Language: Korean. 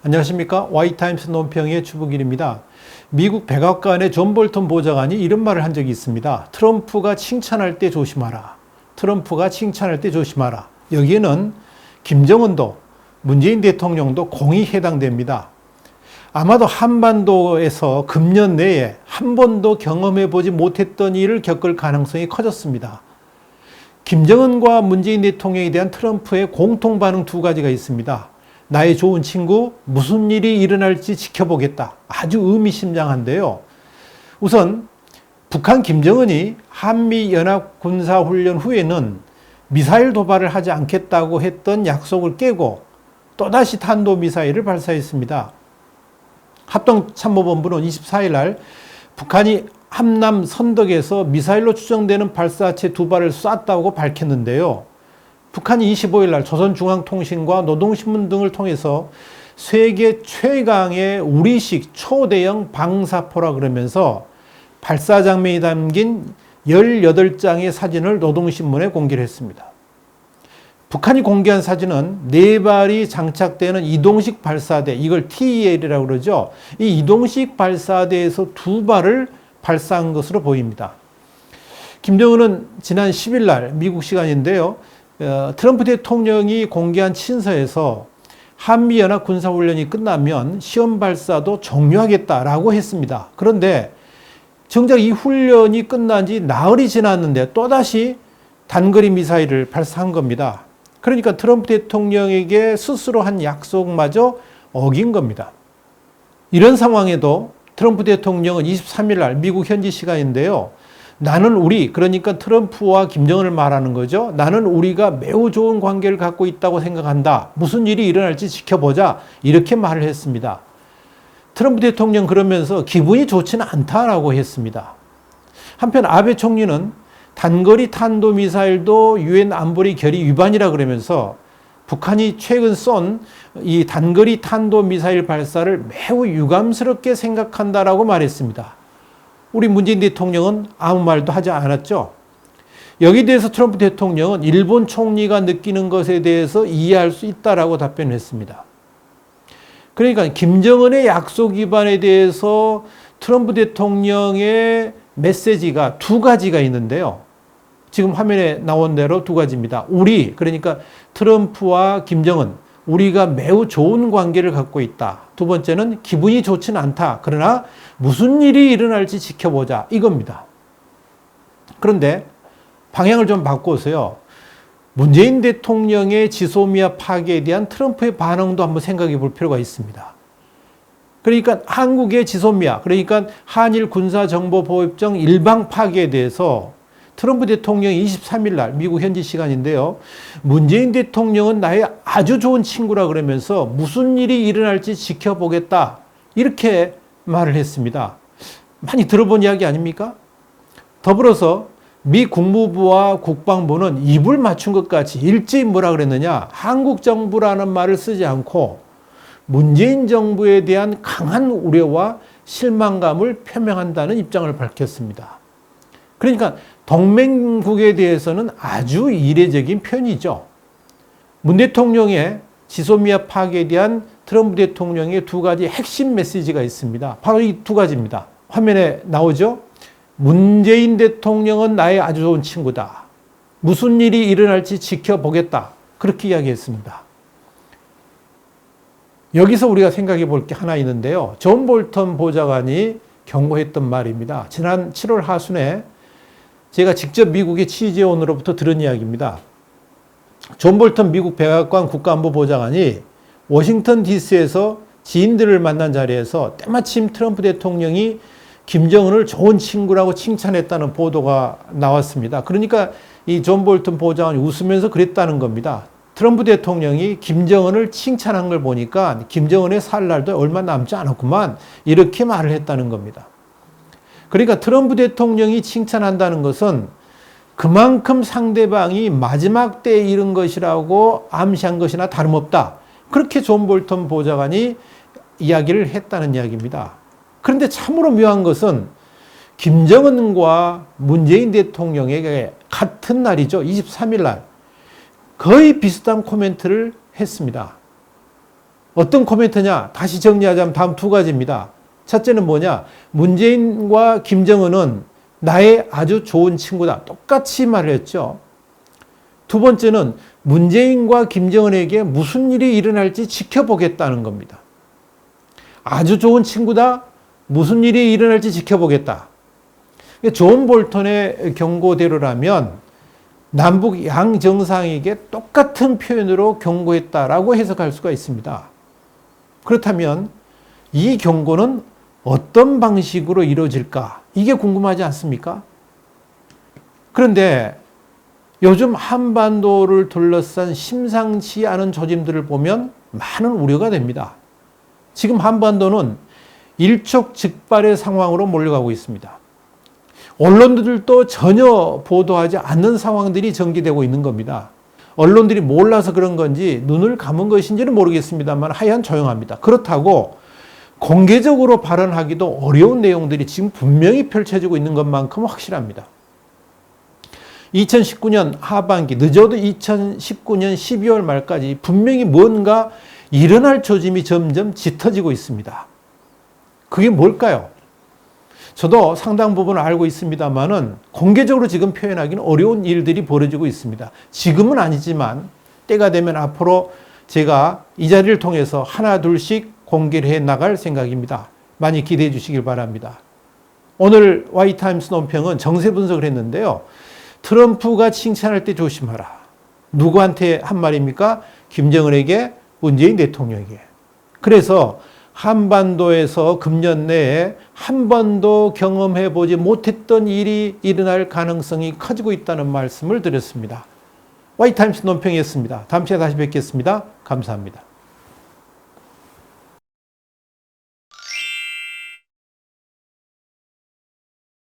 안녕하십니까. 와이타임스 논평의 주북일입니다. 미국 백악관의 존 볼턴 보좌관이 이런 말을 한 적이 있습니다. 트럼프가 칭찬할 때 조심하라. 트럼프가 칭찬할 때 조심하라. 여기에는 김정은도 문재인 대통령도 공히 해당됩니다. 아마도 한반도에서 금년 내에 한 번도 경험해보지 못했던 일을 겪을 가능성이 커졌습니다. 김정은과 문재인 대통령에 대한 트럼프의 공통 반응 두 가지가 있습니다. 나의 좋은 친구, 무슨 일이 일어날지 지켜보겠다. 아주 의미심장한데요. 우선 북한 김정은이 한미연합군사훈련 후에는 미사일 도발을 하지 않겠다고 했던 약속을 깨고 또다시 탄도미사일을 발사했습니다. 합동참모본부는 24일 날 북한이 함남 선덕에서 미사일로 추정되는 발사체 2발을 쐈다고 밝혔는데요. 북한이 25일 날 조선중앙통신과 노동신문 등을 통해서 세계 최강의 우리식 초대형 방사포라 그러면서 발사 장면이 담긴 18장의 사진을 노동신문에 공개를 했습니다. 북한이 공개한 사진은 4발이 장착되는 이동식 발사대, 이걸 TEL이라고 그러죠. 이 이동식 발사대에서 2발을 발사한 것으로 보입니다. 김정은은 지난 10일 날 미국 시간인데요. 트럼프 대통령이 공개한 친서에서 한미연합 군사훈련이 끝나면 시험 발사도 종료하겠다라고 했습니다. 그런데 정작 이 훈련이 끝난 지 나흘이 지났는데 또다시 단거리 미사일을 발사한 겁니다. 그러니까 트럼프 대통령에게 스스로 한 약속마저 어긴 겁니다. 이런 상황에도 트럼프 대통령은 23일 날 미국 현지 시간인데요. 나는 우리, 그러니까 트럼프와 김정은을 말하는 거죠. 나는 우리가 매우 좋은 관계를 갖고 있다고 생각한다. 무슨 일이 일어날지 지켜보자. 이렇게 말을 했습니다. 트럼프 대통령 그러면서 기분이 좋지는 않다라고 했습니다. 한편 아베 총리는 단거리 탄도미사일도 유엔 안보리 결의 위반이라 그러면서 북한이 최근 쏜 이 단거리 탄도미사일 발사를 매우 유감스럽게 생각한다라고 말했습니다. 우리 문재인 대통령은 아무 말도 하지 않았죠. 여기에 대해서 트럼프 대통령은 일본 총리가 느끼는 것에 대해서 이해할 수 있다라고 답변했습니다. 그러니까 김정은의 약속 위반에 대해서 트럼프 대통령의 메시지가 2가지가 있는데요. 지금 화면에 나온 대로 2가지입니다. 우리, 그러니까 트럼프와 김정은, 우리가 매우 좋은 관계를 갖고 있다. 2번째는 기분이 좋지는 않다. 그러나 무슨 일이 일어날지 지켜보자. 이겁니다. 그런데 방향을 좀 바꿔서요. 문재인 대통령의 지소미아 파기에 대한 트럼프의 반응도 한번 생각해 볼 필요가 있습니다. 그러니까 한국의 지소미아, 그러니까 한일 군사정보보호협정 일방 파기에 대해서 트럼프 대통령이 23일 날 미국 현지 시간인데요. 문재인 대통령은 나의 아주 좋은 친구라 그러면서 무슨 일이 일어날지 지켜보겠다. 이렇게 말을 했습니다. 많이 들어본 이야기 아닙니까? 더불어서 미 국무부와 국방부는 입을 맞춘 것 같이 일제히 뭐라 그랬느냐. 한국 정부라는 말을 쓰지 않고 문재인 정부에 대한 강한 우려와 실망감을 표명한다는 입장을 밝혔습니다. 그러니까 동맹국에 대해서는 아주 이례적인 편이죠. 문 대통령의 지소미아 파기에 대한 트럼프 대통령의 2가지 핵심 메시지가 있습니다. 바로 이 2가지입니다. 화면에 나오죠? 문재인 대통령은 나의 아주 좋은 친구다. 무슨 일이 일어날지 지켜보겠다. 그렇게 이야기했습니다. 여기서 우리가 생각해 볼 게 하나 있는데요. 존 볼턴 보좌관이 경고했던 말입니다. 지난 7월 하순에 제가 직접 미국에 취재원으로부터 들은 이야기입니다. 존 볼턴 미국 백악관 국가안보보좌관이 워싱턴 DC에서 지인들을 만난 자리에서 때마침 트럼프 대통령이 김정은을 좋은 친구라고 칭찬했다는 보도가 나왔습니다. 그러니까 이 존 볼턴 보좌관이 웃으면서 그랬다는 겁니다. 트럼프 대통령이 김정은을 칭찬한 걸 보니까 김정은의 살 날도 얼마 남지 않았구만. 이렇게 말을 했다는 겁니다. 그러니까 트럼프 대통령이 칭찬한다는 것은 그만큼 상대방이 마지막 때에 이른 것이라고 암시한 것이나 다름없다. 그렇게 존 볼턴 보좌관이 이야기를 했다는 이야기입니다. 그런데 참으로 묘한 것은 김정은과 문재인 대통령에게 같은 날이죠. 23일 날 거의 비슷한 코멘트를 했습니다. 어떤 코멘트냐? 다시 정리하자면 다음 두 가지입니다. 첫째는 뭐냐? 문재인과 김정은은 나의 아주 좋은 친구다. 똑같이 말을 했죠. 두 번째는 문재인과 김정은에게 무슨 일이 일어날지 지켜보겠다는 겁니다. 아주 좋은 친구다. 무슨 일이 일어날지 지켜보겠다. 존 볼턴의 경고대로라면 남북 양 정상에게 똑같은 표현으로 경고했다라고 해석할 수가 있습니다. 그렇다면 이 경고는 어떤 방식으로 이루어질까? 이게 궁금하지 않습니까? 그런데 요즘 한반도를 둘러싼 심상치 않은 조짐들을 보면 많은 우려가 됩니다. 지금 한반도는 일촉즉발의 상황으로 몰려가고 있습니다. 언론들도 전혀 보도하지 않는 상황들이 전개되고 있는 겁니다. 언론들이 몰라서 그런 건지 눈을 감은 것인지는 모르겠습니다만 하여간 조용합니다. 그렇다고 공개적으로 발언하기도 어려운 내용들이 지금 분명히 펼쳐지고 있는 것만큼 확실합니다. 2019년 하반기, 늦어도 2019년 12월 말까지 분명히 뭔가 일어날 조짐이 점점 짙어지고 있습니다. 그게 뭘까요? 저도 상당 부분 알고 있습니다만은 공개적으로 지금 표현하기는 어려운 일들이 벌어지고 있습니다. 지금은 아니지만 때가 되면 앞으로 제가 이 자리를 통해서 하나 둘씩 공개를 해 나갈 생각입니다. 많이 기대해 주시길 바랍니다. 오늘 Y타임스 논평은 정세 분석을 했는데요. 트럼프가 칭찬할 때 조심하라. 누구한테 한 말입니까? 김정은에게, 문재인 대통령에게. 그래서 한반도에서 금년 내에 한 번도 경험해보지 못했던 일이 일어날 가능성이 커지고 있다는 말씀을 드렸습니다. Y타임스 논평이었습니다. 다음 시간에 다시 뵙겠습니다. 감사합니다.